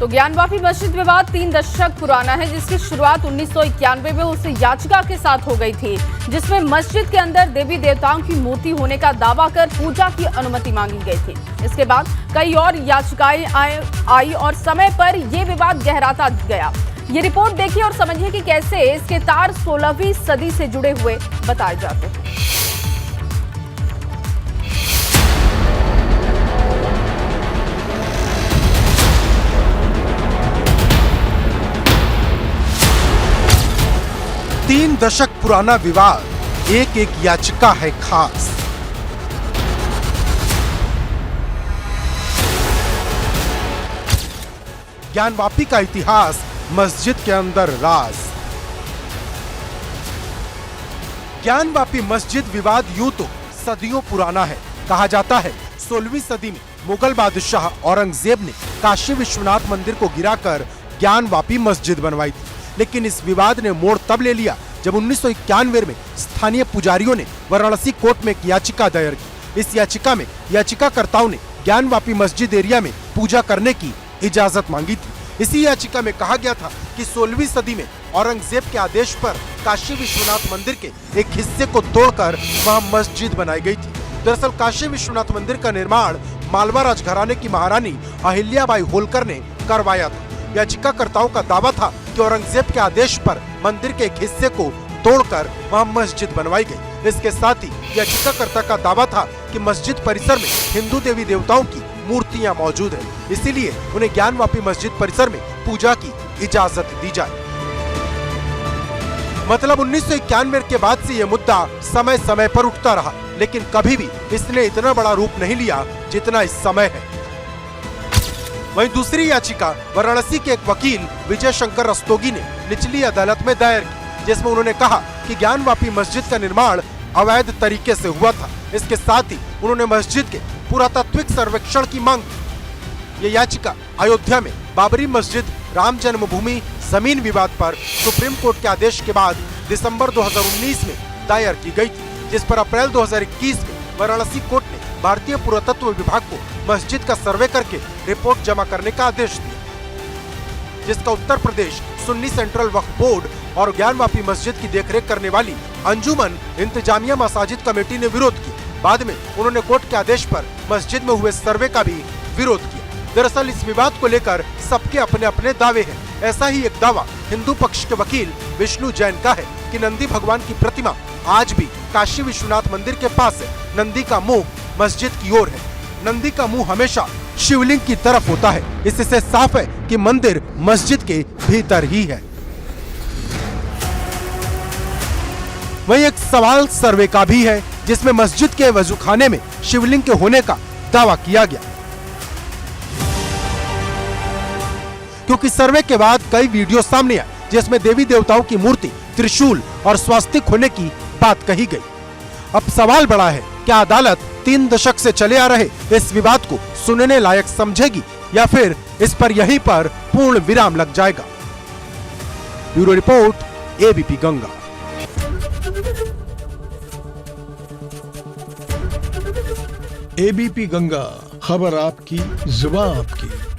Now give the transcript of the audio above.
तो ज्ञानवापी मस्जिद विवाद 3 दशक पुराना है, जिसकी शुरुआत 1991 में उस याचिका के साथ हो गई थी जिसमें मस्जिद के अंदर देवी देवताओं की मूर्ति होने का दावा कर पूजा की अनुमति मांगी गई थी। इसके बाद कई और याचिकाएं आई और समय पर यह विवाद गहराता गया। ये रिपोर्ट देखिए और समझिए कि कैसे इसके तार 16वीं सदी से जुड़े हुए बताए जाते हैं। तीन दशक पुराना विवाद, एक एक याचिका है खास। ज्ञानवापी का इतिहास, मस्जिद के अंदर राज। ज्ञानवापी मस्जिद विवाद यूं तो सदियों पुराना है। कहा जाता है 16वीं सदी में मुगल बादशाह औरंगजेब ने काशी विश्वनाथ मंदिर को गिराकर ज्ञानवापी मस्जिद बनवाई थी। लेकिन इस विवाद ने मोड़ तब ले लिया जब 1991 में स्थानीय पुजारियों ने वाराणसी कोर्ट में एक याचिका दायर की। इस याचिका में याचिकाकर्ताओं ने ज्ञानवापी मस्जिद एरिया में पूजा करने की इजाजत मांगी थी। इसी याचिका में कहा गया था कि 16वीं सदी में औरंगजेब के आदेश पर काशी विश्वनाथ मंदिर के एक हिस्से को तोड़कर वहां मस्जिद बनाई गई थी। दरअसल काशी विश्वनाथ मंदिर का निर्माण मालवा राजघराने की महारानी अहिल्याबाई होलकर ने करवाया था। याचिकाकर्ताओं का दावा था कि औरंगजेब के आदेश पर मंदिर के एक हिस्से को तोड़कर वहां मस्जिद बनवाई गई। इसके साथ ही याचिकाकर्ता का दावा था कि मस्जिद परिसर में हिंदू देवी देवताओं की मूर्तियां मौजूद है, इसीलिए उन्हें ज्ञानवापी मस्जिद परिसर में पूजा की इजाजत दी जाए। मतलब 1991 के बाद से यह मुद्दा समय समय पर उठता रहा, लेकिन कभी भी इसने इतना बड़ा रूप नहीं लिया जितना इस समय है। वहीं दूसरी याचिका वाराणसी के एक वकील विजय शंकर रस्तोगी ने निचली अदालत में दायर की, जिसमें उन्होंने कहा कि ज्ञानवापी मस्जिद का निर्माण अवैध तरीके से हुआ था। इसके साथ ही उन्होंने मस्जिद के पुरातात्विक सर्वेक्षण की मांग की। ये याचिका अयोध्या में बाबरी मस्जिद राम जन्मभूमि जमीन विवाद पर सुप्रीम कोर्ट के आदेश के बाद दिसंबर 2019 में दायर की गई थी, जिस पर अप्रैल 2021 में वाराणसी कोर्ट ने भारतीय पुरातत्व विभाग को मस्जिद का सर्वे करके रिपोर्ट जमा करने का आदेश दिया, जिसका उत्तर प्रदेश सुन्नी सेंट्रल वक्फ बोर्ड और ज्ञानवापी मस्जिद की देखरेख करने वाली अंजुमन इंतजामिया मसाजिद कमेटी ने विरोध किया। बाद में उन्होंने कोर्ट के आदेश पर मस्जिद में हुए सर्वे का भी विरोध किया। दरअसल इस विवाद को लेकर सबके अपने अपने दावे हैं। ऐसा ही एक दावा हिंदू पक्ष के वकील विष्णु जैन का है कि नंदी भगवान की प्रतिमा आज भी काशी विश्वनाथ मंदिर के पास है। नंदी का मुंह मस्जिद की ओर है। नंदी का मुंह हमेशा शिवलिंग की तरफ होता है। इससे साफ है कि मंदिर मस्जिद के भीतर ही है। वहीं एक सवाल सर्वे का भी है, जिसमें मस्जिद के वजूखाने में शिवलिंग के होने का दावा किया गया, क्योंकि सर्वे के बाद कई वीडियो सामने आए जिसमें देवी देवताओं की मूर्ति, त्रिशूल और स्वास्तिक होने की बात कही गई। अब सवाल बड़ा है, क्या अदालत 3 दशक से चले आ रहे इस विवाद को सुनने लायक समझेगी या फिर इस पर यहीं पर पूर्ण विराम लग जाएगा? Bureau report, ABP Ganga. ABP Ganga, खबर आपकी, जुबान आपकी।